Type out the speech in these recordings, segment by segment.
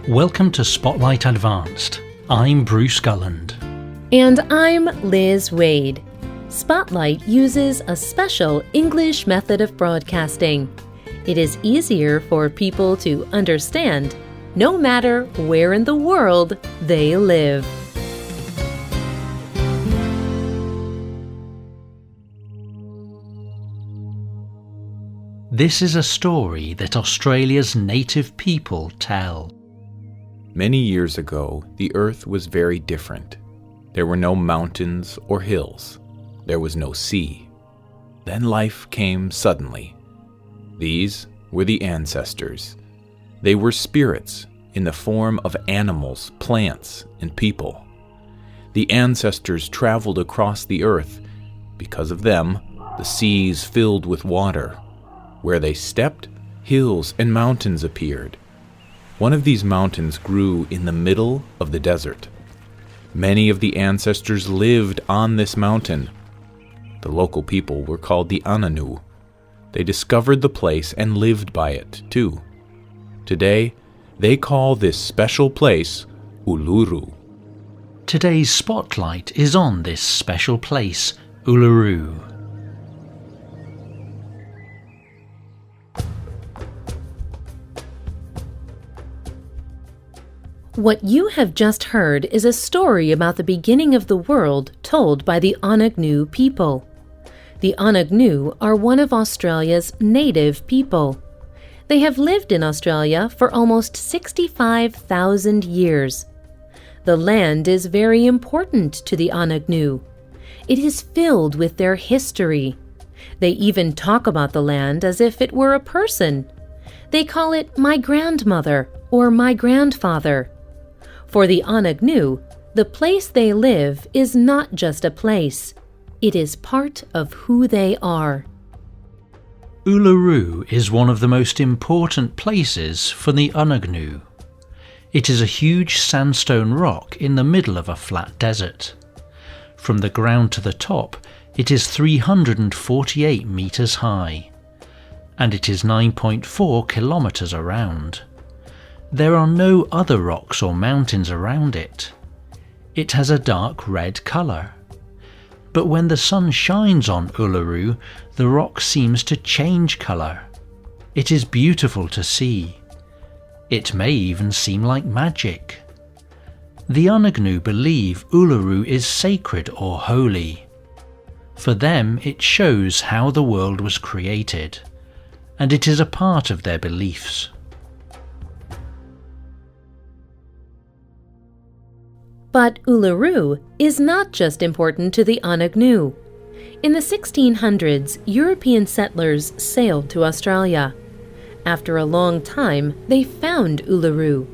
Welcome to Spotlight Advanced. I'm Bruce Gulland. And I'm Liz Waid. Spotlight uses a special English method of broadcasting. It is easier for people to understand, no matter where in the world they live. This is a story that Australia's native people tell. Many years ago, the earth was very different. There were no mountains or hills. There was no sea. Then life came suddenly. These were the ancestors. They were spirits in the form of animals, plants, and people. The ancestors traveled across the earth. Because of them, the seas filled with water. Where they stepped, hills and mountains appeared. One of these mountains grew in the middle of the desert. Many of the ancestors lived on this mountain. The local people were called the Uluṟu. They discovered the place and lived by it, too. Today, they call this special place Uluru. Today's spotlight is on this special place, Uluru. What you have just heard is a story about the beginning of the world told by the Uluṟu people. The Uluṟu are one of Australia's native people. They have lived in Australia for almost 65,000 years. The land is very important to the Uluṟu. It is filled with their history. They even talk about the land as if it were a person. They call it my grandmother or my grandfather. For the Uluṟu, the place they live is not just a place. It is part of who they are. Uluru is one of the most important places for the Uluṟu. It is a huge sandstone rock in the middle of a flat desert. From the ground to the top, it is 348 meters high, and it is 9.4 kilometers around. There are no other rocks or mountains around it. It has a dark red colour. But when the sun shines on Uluru, the rock seems to change colour. It is beautiful to see. It may even seem like magic. The Uluṟu believe Uluru is sacred or holy. For them, it shows how the world was created, and it is a part of their beliefs. But Uluru is not just important to the Uluṟu. In the 1600s, European settlers sailed to Australia. After a long time, they found Uluru.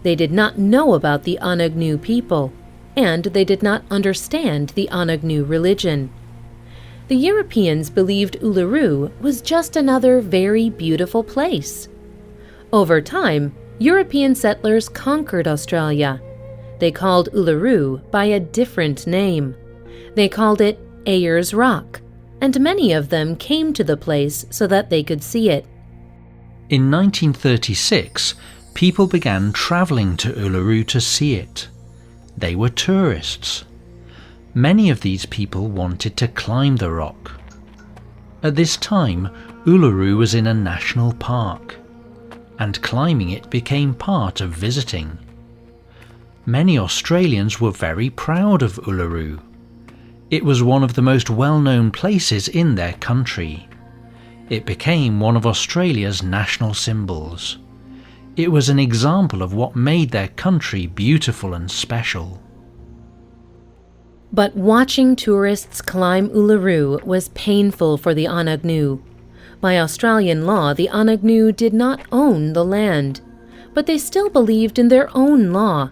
They did not know about the Uluṟu people, and they did not understand the Uluṟu religion. The Europeans believed Uluru was just another very beautiful place. Over time, European settlers conquered Australia. They called Uluru by a different name. They called it Ayers Rock, and many of them came to the place so that they could see it. In 1936, people began travelling to Uluru to see it. They were tourists. Many of these people wanted to climb the rock. At this time, Uluru was in a national park, and climbing it became part of visiting. Many Australians were very proud of Uluru. It was one of the most well-known places in their country. It became one of Australia's national symbols. It was an example of what made their country beautiful and special. But watching tourists climb Uluru was painful for the Uluṟu. By Australian law, the Uluṟu did not own the land, but they still believed in their own law.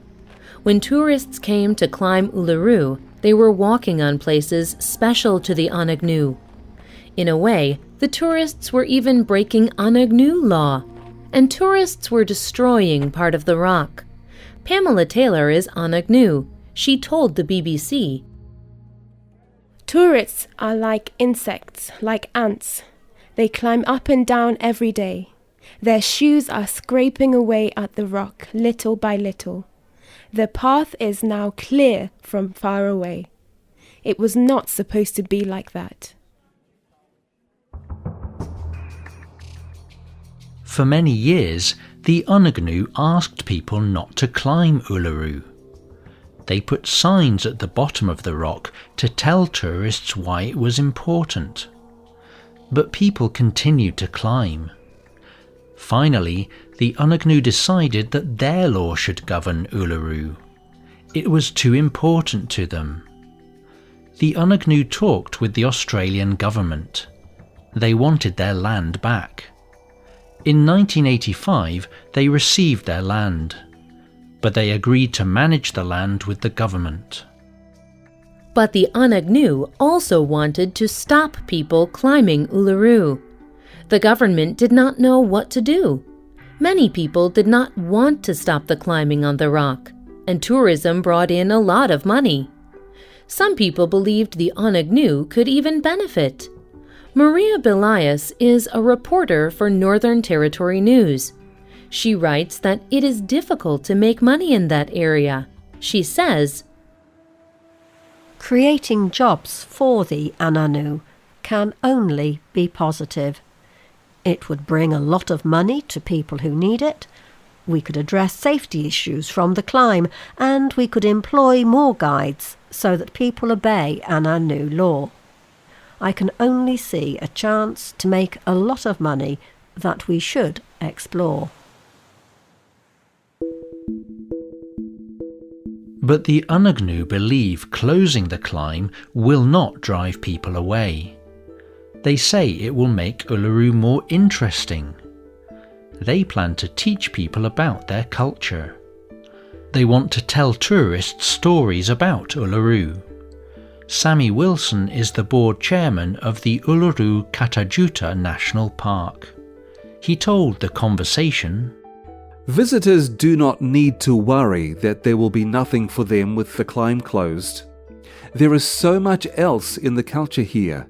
When tourists came to climb Uluru, they were walking on places special to the Uluṟu. In a way, the tourists were even breaking Uluṟu law, and tourists were destroying part of the rock. Pamela Taylor is Uluṟu. She told the BBC, "Tourists are like insects, like ants. They climb up and down every day. Their shoes are scraping away at the rock little by little. The path is now clear from far away. It was not supposed to be like that. For many years, the Uluṟ-Kata asked people not to climb Uluru. They put signs at the bottom of the rock to tell tourists why it was important. But people continued to climb. Finally, the Uluṟ-Kata decided that their law should govern Uluru. It was too important to them. The Uluṟ-Kata talked with the Australian government. They wanted their land back. In 1985, they received their land, but they agreed to manage the land with the government. But the Uluṟ-Kata also wanted to stop people climbing Uluru. The government did not know what to do. Many people did not want to stop the climbing on the rock, and tourism brought in a lot of money. Some people believed the Uluṟ-Kata could even benefit. Maria Belias is a reporter for Northern Territory News. She writes that it is difficult to make money in that area. She says, "Creating jobs for the Uluṟ-Kata can only be positive. It would bring a lot of money to people who need it. We could address safety issues from the climb, and we could employ more guides so that people obey Uluṟ-Kata law. I can only see a chance to make a lot of money that we should explore." But the Uluṟ-Kata believe closing the climb will not drive people away. They say it will make Uluru more interesting. They plan to teach people about their culture. They want to tell tourists stories about Uluru. Sammy Wilson is the board chairman of the Uluṟu-Kata National Park. He told The Conversation, "Visitors do not need to worry that there will be nothing for them with the climb closed. There is so much else in the culture here.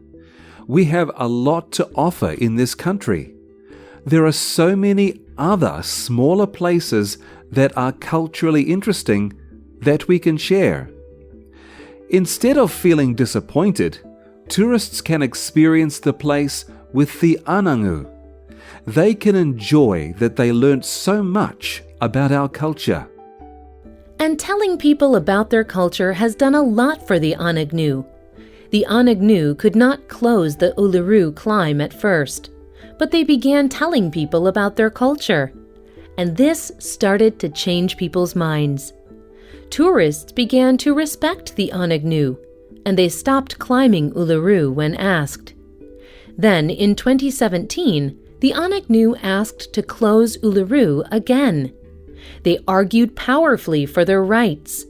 We have a lot to offer in this country. There are so many other smaller places that are culturally interesting that we can share. Instead of feeling disappointed, tourists can experience the place with the Uluṟ-Kata. They can enjoy that they learnt so much about our culture." And telling people about their culture has done a lot for the Uluṟ-Kata. The Uluṟ-Kata could not close the Uluru climb at first, but they began telling people about their culture. And this started to change people's minds. Tourists began to respect the Uluṟ-Kata, and they stopped climbing Uluru when asked. Then, in 2017, the Uluṟ-Kata asked to close Uluru again. They argued powerfully for their rights.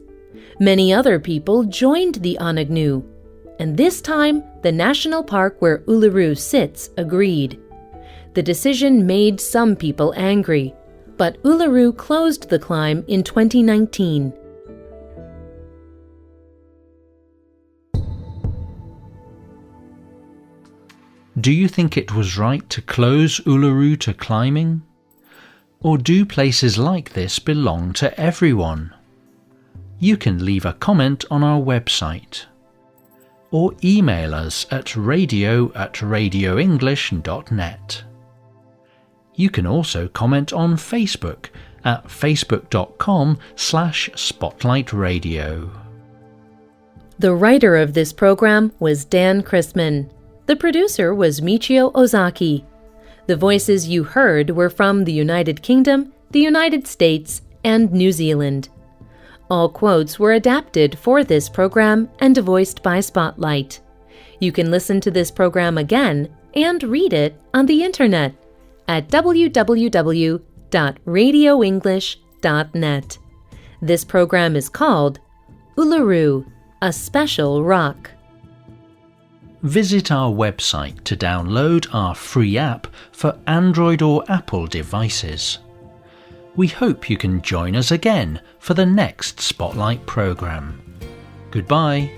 Many other people joined the Uluṟ-Kata, and this time the national park where Uluru sits agreed. The decision made some people angry, but Uluru closed the climb in 2019. Do you think it was right to close Uluru to climbing? Or do places like this belong to everyone? You can leave a comment on our website. Or email us at radio@radioenglish.net. You can also comment on Facebook at facebook.com/spotlightradio. The writer of this program was Dan Chrisman. The producer was Michio Ozaki. The voices you heard were from the United Kingdom, the United States, and New Zealand. All quotes were adapted for this program and voiced by Spotlight. You can listen to this program again and read it on the internet at www.radioenglish.net. This program is called Uluru, a Special Rock. Visit our website to download our free app for Android or Apple devices. We hope you can join us again for the next Spotlight program. Goodbye.